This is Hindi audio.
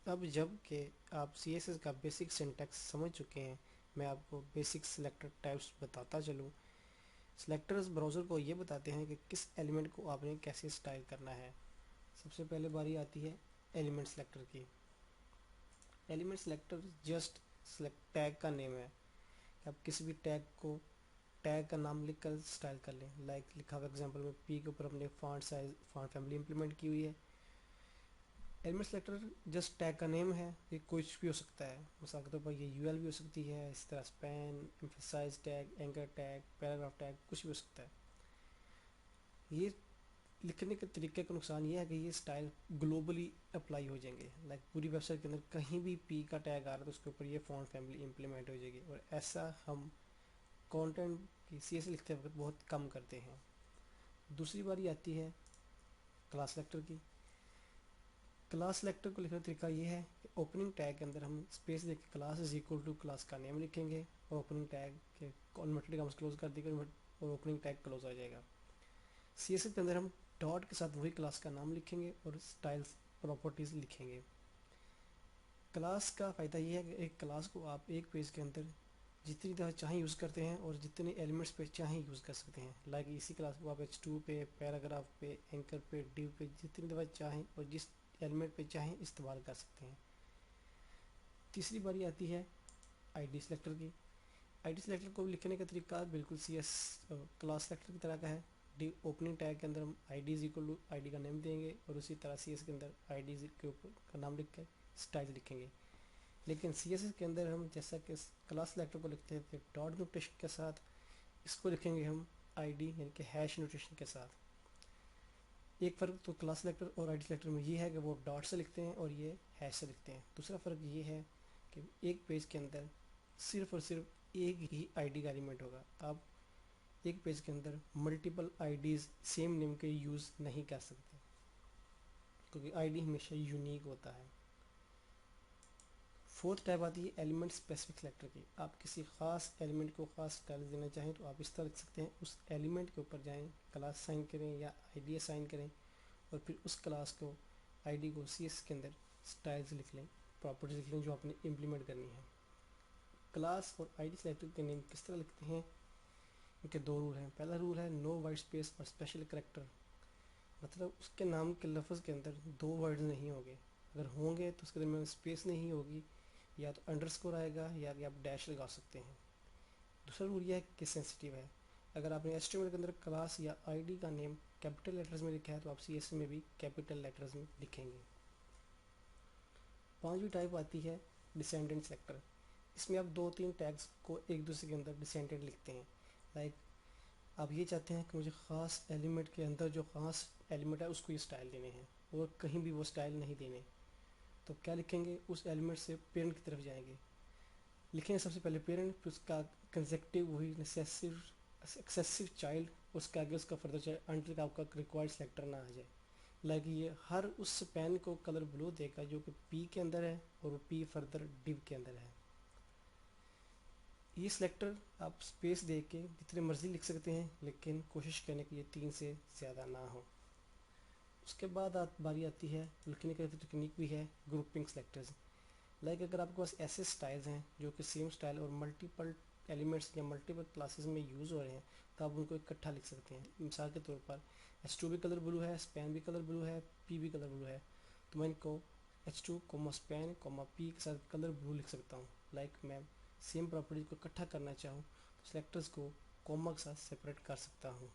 अब जब कि आप CSS का बेसिक सिंटैक्स समझ चुके हैं, मैं आपको बेसिक सिलेक्टर टाइप्स बताता चलूँ। सिलेक्टर्स ब्राउज़र को ये बताते हैं कि किस एलिमेंट को आपने कैसे स्टाइल करना है। सबसे पहले बारी आती है एलिमेंट सिलेक्टर की। Element selector just select tag का नेम है। आप किसी भी टैग को टैग का नाम लिखकर स्टाइल कर लें। लाइक लिखा हुआ एग्जांपल में पी के ऊपर हमने font size font family implement की हुई है। एलिमेंट सेलेक्टर जस्ट टैग का नेम है, ये कुछ भी हो सकता है। मिसाल के तौर पर ये यूएल भी हो सकती है, इस तरह span, emphasize tag, anchor tag, paragraph tag, कुछ भी हो सकता है। ये लिखने के तरीके का नुकसान ये है कि ये स्टाइल ग्लोबली अप्लाई हो जाएंगे। लाइक पूरी वेबसाइट के अंदर कहीं भी पी का टैग आ रहा है तो उसके ऊपर ये फॉन्ट फैमिली इंप्लीमेंट हो जाएगी, और ऐसा हम कंटेंट की CSS लिखते वक्त बहुत कम करते हैं। दूसरी बारी आती है क्लास सेलेक्टर की। क्लास सेलेक्टर को लिखने का तरीका ये है कि ओपनिंग टैग के अंदर हम स्पेस देकर class is equal to class का नेम लिखेंगे, और ओपनिंग टैग के इन्वर्टेड कॉमास क्लोज कर देंगे और ओपनिंग टैग क्लोज आ जाएगा। CSS के अंदर हम डॉट के साथ वही क्लास का नाम लिखेंगे और स्टाइल्स प्रॉपर्टीज लिखेंगे। क्लास का फ़ायदा ये है कि एक क्लास को आप एक पेज के अंदर जितनी दफ़ा चाहें यूज़ करते हैं और जितने एलिमेंट्स पे चाहें यूज़ कर सकते हैं। लाइक इसी क्लास को आप H2 पे, पैराग्राफ पे, एंकर पे, डिव पे जितनी दफ़ा चाहें और जिस एलिमेंट पे चाहें इस्तेमाल कर सकते हैं। तीसरी बारी आती है आईडी सेलेक्टर की। आईडी सेलेक्टर को लिखने का तरीका बिल्कुल CS क्लास सेलेक्टर की तरह का है। डी ओपनिंग टैग के अंदर हम ID is equal to ID का नेम देंगे, और उसी तरह CS के अंदर ID के ऊपर का नाम लिख कर स्टाइल लिखेंगे। लेकिन CSS के अंदर हम जैसा कि क्लास सेलेक्टर को लिखते हैं डॉट नोटेशन के साथ, इसको लिखेंगे हम ID यानी कि हैश नोटेशन के साथ। एक फ़र्क तो क्लास सेलेक्टर और आईडी सेलेक्टर में ये है कि वो डॉट से लिखते हैं और ये हैश से लिखते हैं। दूसरा फ़र्क ये है कि एक पेज के अंदर सिर्फ और सिर्फ एक ही आईडी का एलिमेंट होगा। आप एक पेज के अंदर मल्टीपल आईडीज़ सेम नेम के यूज़ नहीं कर सकते, क्योंकि आईडी हमेशा यूनिक होता है। फोर्थ टाइप आती है एलिमेंट स्पेसिफिक सेलेक्टर की। आप किसी खास एलिमेंट को खास स्टाइल देना चाहें तो आप इस तरह लिख सकते हैं। उस एलिमेंट के ऊपर जाएं, क्लास साइन करें या आईडी असाइन करें, और फिर उस क्लास को आईडी को CS के अंदर स्टाइल्स लिख लें, प्रॉपर्टीज लिख लें जो आपने इम्प्लीमेंट करनी है। क्लास और आईडी सेलेक्टर के नेम किस तरह लिखते हैं, इनके दो रूल हैं। पहला रूल है नो वाइट स्पेस और स्पेशल करेक्टर, मतलब उसके नाम के लफ्ज़ के अंदर दो वर्ड नहीं होंगे। अगर होंगे तो उसके दरमियान स्पेस नहीं होगी, या तो अंडरस्कोर आएगा या आप डैश लगा सकते हैं। दूसरा रूल यह है कि सेंसिटिव है। अगर आपने HTML के अंदर क्लास या आईडी का नेम कैपिटल लेटर्स में लिखा है तो आप CSS में भी कैपिटल लेटर्स में लिखेंगे। पांचवी टाइप आती है डिसेंडेंट सेलेक्टर। इसमें आप दो तीन टैग्स को एक दूसरे के अंदर डिसेंडेंट लिखते हैं। लाइक आप ये चाहते हैं कि मुझे ख़ास एलिमेंट के अंदर जो ख़ास एलिमेंट है उसको ये स्टाइल देने हैं, और कहीं भी वो स्टाइल नहीं देने, तो क्या लिखेंगे, उस एलिमेंट से पेरेंट की तरफ जाएंगे, लिखेंगे सबसे पहले पेरेंट, फिर उसका कंसेक्टिव वही नेसेसिव एक्सेसिव चाइल्ड, उसके आगे उसका फर्दर चाइल्ड, अंटिल का आपका रिक्वायर्ड सेलेक्टर ना आ जाए। लाइक ये हर उस पेन को कलर ब्लू देगा जो कि P के अंदर है, और वो P फर्दर डिव के अंदर है। ये सिलेक्टर आप स्पेस दे के जितने मर्जी लिख सकते हैं, लेकिन कोशिश करने के लिए 3 से ज़्यादा ना हो। उसके बाद बारी आती है लिखने की टेक्निक भी है ग्रुपिंग सेलेक्टर्स। लाइक अगर आपके पास ऐसे स्टाइल्स हैं जो कि सेम स्टाइल और मल्टीपल एलिमेंट्स या मल्टीपल क्लासेस में यूज़ हो रहे हैं, तो आप उनको इकट्ठा लिख सकते हैं। मिसाल के तौर पर H2 भी कलर ब्लू है, स्पैन भी कलर ब्लू है, P भी कलर ब्लू है, तो मैं इनको H2 स्पैन P के साथ कलर ब्लू लिख सकता हूँ। लाइक मैं सेम प्रॉपर्टी को इकट्ठा करना चाहूँ तो सेलेक्टर्स को कॉमा के साथ सेपरेट कर सकता हूँ।